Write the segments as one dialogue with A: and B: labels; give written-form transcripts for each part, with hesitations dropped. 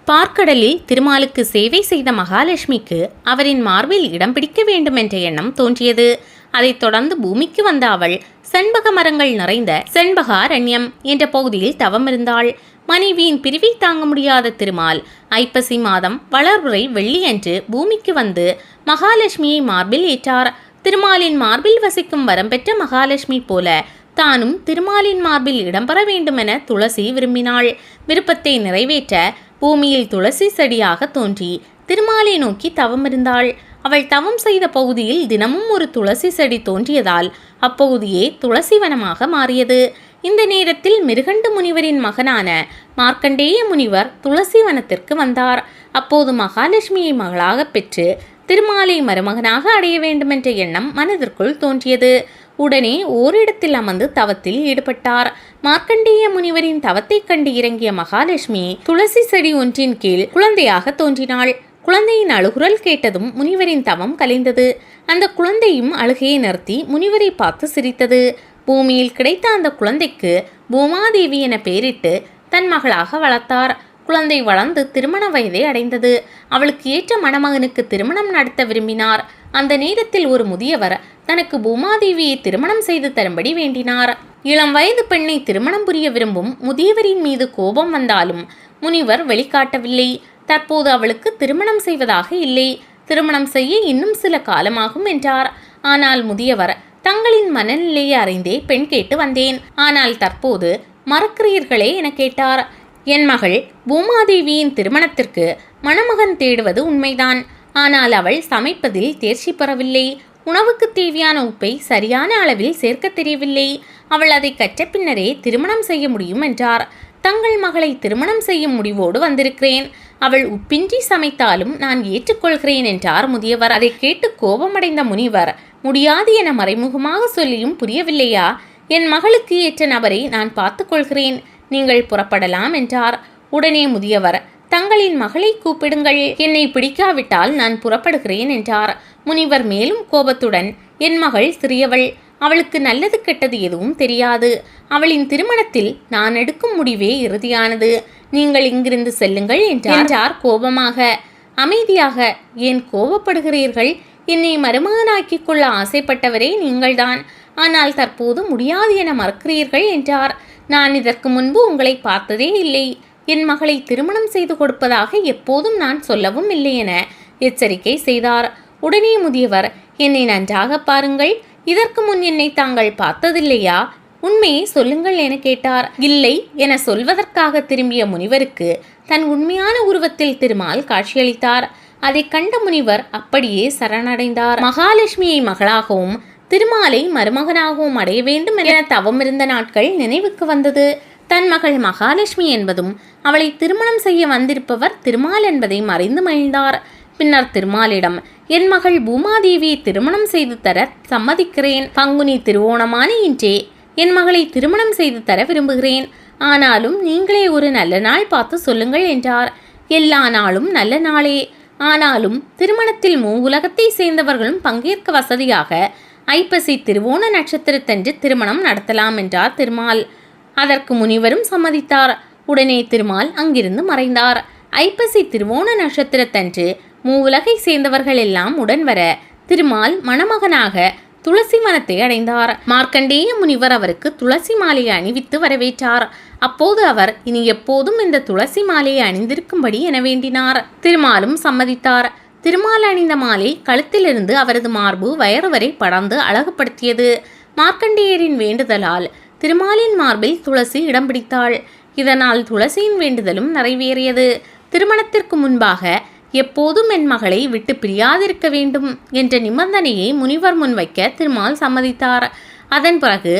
A: பார்க்கடலில் திருமாலுக்கு சேவை செய்த மகாலட்சுமிக்கு அவரின் மார்பில் இடம் பிடிக்க வேண்டும் என்ற எண்ணம் தோன்றியது. அதைத் தொடர்ந்து பூமிக்கு வந்த அவள் செண்பக மரங்கள் நிறைந்த செண்பகாரண்யம் என்ற பகுதியில் தவமிருந்தாள். மனைவியின் பிரிவை தாங்க முடியாத திருமால் ஐப்பசி மாதம் வளர்வுரை வெள்ளியன்று பூமிக்கு வந்து மகாலட்சுமியை மார்பில் ஏற்றார். திருமாலின் மார்பில் வசிக்கும் வரம் பெற்ற மகாலட்சுமி போல தானும் திருமாலின் மார்பில் இடம்பெற வேண்டுமென துளசி விரும்பினாள். விருப்பத்தை நிறைவேற்ற பூமியில் துளசி செடியாக தோன்றி திருமாலை நோக்கி தவமிருந்தாள். அவள் தவம் செய்த பகுதியில் தினமும் ஒரு துளசி செடி தோன்றியதால் அப்பகுதியே துளசி வனமாக மாறியது. இந்த நேரத்தில் மிருகண்டு முனிவரின் மகனான மார்க்கண்டேய முனிவர் துளசி வனத்திற்கு வந்தார். அப்போது மகாலட்சுமியை மகளாக பெற்று திருமாலை மருமகனாக அடைய வேண்டுமென்ற எண்ணம் மனதிற்குள் தோன்றியது. உடனே ஓரிடத்தில் அமர்ந்து தவத்தில் ஈடுபட்டார். மார்க்கண்டேய முனிவரின் தவத்தை கண்டு இறங்கிய மகாலட்சுமி துளசி செடி ஒன்றின் கீழ் குழந்தையாக தோன்றினாள். குழந்தையின் அழுகுரல் கேட்டதும் முனிவரின் தவம் கலைந்தது. அந்த குழந்தையும் அழுகையை நிறுத்தி முனிவரை பார்த்து சிரித்தது. பூமியில் கிடைத்த அந்த குழந்தைக்கு பூமாதேவி என பெயரிட்டு தன் மகளாக வளர்த்தார். குழந்தை வளர்ந்து திருமண வயதை அடைந்தது. அவளுக்கு ஏற்ற மணமகனுக்கு திருமணம் நடத்த விரும்பினார். அந்த நேரத்தில் ஒரு முதியவர் தனக்கு பூமாதேவியை திருமணம் செய்து தரும்படி வேண்டினார். இளம் வயது பெண்ணை திருமணம் புரிய விரும்பும் முதியவரின் மீது கோபம் வந்தாலும் முனிவர் வெளிக்காட்டவில்லை. தற்போது அவளுக்கு திருமணம் செய்வதாக இல்லை, திருமணம் செய்ய இன்னும் சில காலமாகும் என்றார். ஆனால் முதியவர் தங்களின் மனநிலையை அறிந்தே பெண் கேட்டு வந்தேன், ஆனால் தற்போது மறக்கிறீர்களே என கேட்டார். என் மகள் பூமாதேவியின் திருமணத்திற்கு மணமகன் தேடுவது உண்மைதான், ஆனால் அவள் சமைப்பதில் தேர்ச்சி பெறவில்லை. உணவுக்கு தேவையான உப்பை சரியான அளவில் சேர்க்க தெரியவில்லை. அவள் அதை கற்ற பின்னரே திருமணம் செய்ய முடியும் என்றார். தங்கள் மகளை திருமணம் செய்யும் முடிவோடு வந்திருக்கிறேன். அவள் உப்பின்றி சமைத்தாலும் நான் ஏற்றுக்கொள்கிறேன் என்றார் முதியவர். அதை கேட்டு கோபமடைந்த முனிவர், முடியாது என மறைமுகமாக சொல்லியும் புரியவில்லையா? என் மகளுக்கு ஏற்ற நபரை நான் பார்த்துக்கொள்கிறேன், நீங்கள் புறப்படலாம் என்றார். உடனே முதியவர், தங்களின் மகளை கூப்பிடுங்கள், என்னை பிடிக்காவிட்டால் நான் புறப்படுகிறேன் என்றார். முனிவர் மேலும் கோபத்துடன், என் மகள் சிறியவள், அவளுக்கு நல்லது கெட்டது எதுவும் தெரியாது. அவளின் திருமணத்தில் நான் எடுக்கும் முடிவே இறுதியானது. நீங்கள் இங்கிருந்து செல்லுங்கள் என்றார் கோபமாக. அமைதியாக, ஏன் கோபப்படுகிறீர்கள்? என்னை மருமகனாக்கிக் கொள்ள ஆசைப்பட்டவரே நீங்கள்தான், ஆனால் தற்போது முடியாது என மறுக்கிறீர்கள் என்றார். நான் இதற்கு முன்பு உங்களை பார்த்ததே இல்லை. என் மகளை திருமணம் செய்து கொடுப்பதாக எப்போதும் நான் சொல்லவும் இல்லை என எச்சரிக்கை செய்தார். உடனே முதியவர், என்னை நன்றாக பாருங்கள், இதற்கு முன் என்னை தாங்கள் பார்த்ததில்லையா? உண்மையை சொல்லுங்கள் என கேட்டார். இல்லை என சொல்வதற்காக திரும்பிய முனிவருக்கு தன் உண்மையான உருவத்தில் திருமால் காட்சியளித்தார். அதை கண்ட முனிவர் அப்படியே சரணடைந்தார். மகாலட்சுமியை மகளாகவும் திருமாலை மருமகனாகவும் அடைய வேண்டும் என தவமிருந்த நாட்கள் நினைவுக்கு வந்தது. தன் மகள் மகாலட்சுமி என்பதும் அவளை திருமணம் செய்ய வந்திருப்பவர் திருமால் என்பதை மறைந்து மகிழ்ந்தார். பின்னர் திருமாலிடம், என் மகள் பூமாதேவியை திருமணம் செய்து தர சம்மதிக்கிறேன். பங்குனி திருவோணமான இன்றே என் மகளை திருமணம் செய்து தர விரும்புகிறேன். ஆனாலும் நீங்களே ஒரு நல்ல நாள் பார்த்து சொல்லுங்கள் என்றார். எல்லா நாளும் நல்ல நாளே, ஆனாலும் திருமணத்தில் உலகத்தை சேர்ந்தவர்களும் பங்கேற்க வசதியாக ஐப்பசி திருவோண நட்சத்திரத்தன்று திருமணம் நடத்தலாம் என்றார் திருமால். அதற்கு முனிவரும் சம்மதித்தார். உடனே திருமால் அங்கிருந்து மறைந்தார். ஐப்பசி திருவோண நட்சத்திரத்தன்று உலகை சேர்ந்தவர்கள் எல்லாம் உடன் வர திருமால் மணமகனாக துளசி வனத்தை அடைந்தார். மார்க்கண்டேய முனிவர் அவருக்கு துளசி மாலையை அணிவித்து வரவேற்றார். அப்போது அவர் இனி எப்போதும் இந்த துளசி மாலையை அணிந்திருக்கும்படி என வேண்டினார். திருமாலும் சம்மதித்தார். திருமால் அணிந்த மாலை கழுத்திலிருந்து அவரது மார்பு வயறு வரை படர்ந்து அழகுபடுத்தியது. மார்க்கண்டேயரின் வேண்டுதலால் திருமாலின் மார்பில் துளசி இடம் பிடித்தாள். இதனால் துளசியின் வேண்டுதலும் நிறைவேறியது. திருமணத்திற்கு முன்பாக எப்போதும் என் மகளை விட்டு பிரியாதிருக்க வேண்டும் என்ற நிபந்தனையை முனிவர் முன்வைக்க திருமால் சம்மதித்தார். அதன் பிறகு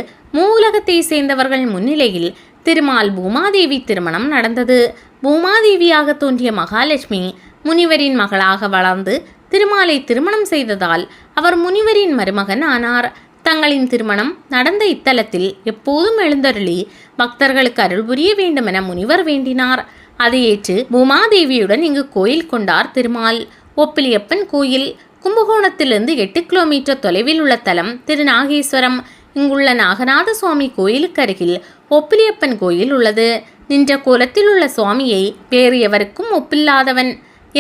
A: உலகத்தை சேர்ந்தவர்கள் முன்னிலையில் திருமால் பூமாதேவி திருமணம் நடந்தது. பூமாதேவியாக தோன்றிய மகாலட்சுமி முனிவரின் மகளாக வளர்ந்து திருமாலை திருமணம் செய்ததால் அவர் முனிவரின் மருமகன் ஆனார். தங்களின் திருமணம் நடந்த இத்தலத்தில் எப்போதும் எழுந்தருளி பக்தர்களுக்கு அருள் புரிய வேண்டுமென முனிவர் வேண்டினார். அதை ஏற்று பூமாதேவியுடன் இங்கு கோயில் கொண்டார் திருமால். ஒப்பிலியப்பன் கோயில் கும்பகோணத்திலிருந்து 8 கிலோமீட்டர் தொலைவில் உள்ள தலம் திருநாகேஸ்வரம். இங்குள்ள நாகநாத சுவாமி கோயிலுக்கு அருகில் ஒப்பிலியப்பன் கோயில் உள்ளது. நின்ற கோலத்தில் உள்ள சுவாமியை வேறு எவருக்கும் ஒப்பில்லாதவன்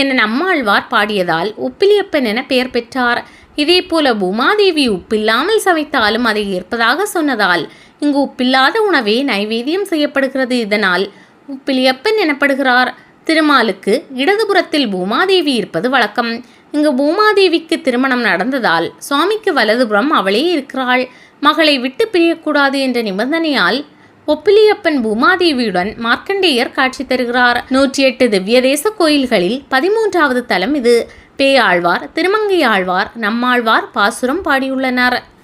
A: என நம்மாழ்வார் பாடியதால் உப்பிலியப்பன் என பெயர் பெற்றார். இதேபோல பூமாதேவி உப்பில்லாமல் சமைத்தாலும் அதை ஏற்பதாக சொன்னதால் இங்கு உப்பில்லாத உணவே நைவேத்தியம் செய்யப்படுகிறது. இதனால் உப்பிலியப்பன் எனப்படுகிறார். திருமாலுக்கு இடதுபுறத்தில் பூமாதேவி இருப்பது வழக்கம். இங்கு பூமாதேவிக்கு திருமணம் நடந்ததால் சுவாமிக்கு வலதுபுறம் அவளே இருக்கிறாள். மகளை விட்டு பிரியக்கூடாது என்ற நிபந்தனையால் ஒப்பிலியப்பன் பூமாதேவியுடன் மார்க்கண்டேயர் காட்சி தருகிறார். 108 திவ்ய தேச கோயில்களில் 13வது தலம் இது. பேயாழ்வார், திருமங்கை ஆழ்வார், நம்மாழ்வார் பாசுரம் பாடியுள்ளனர்.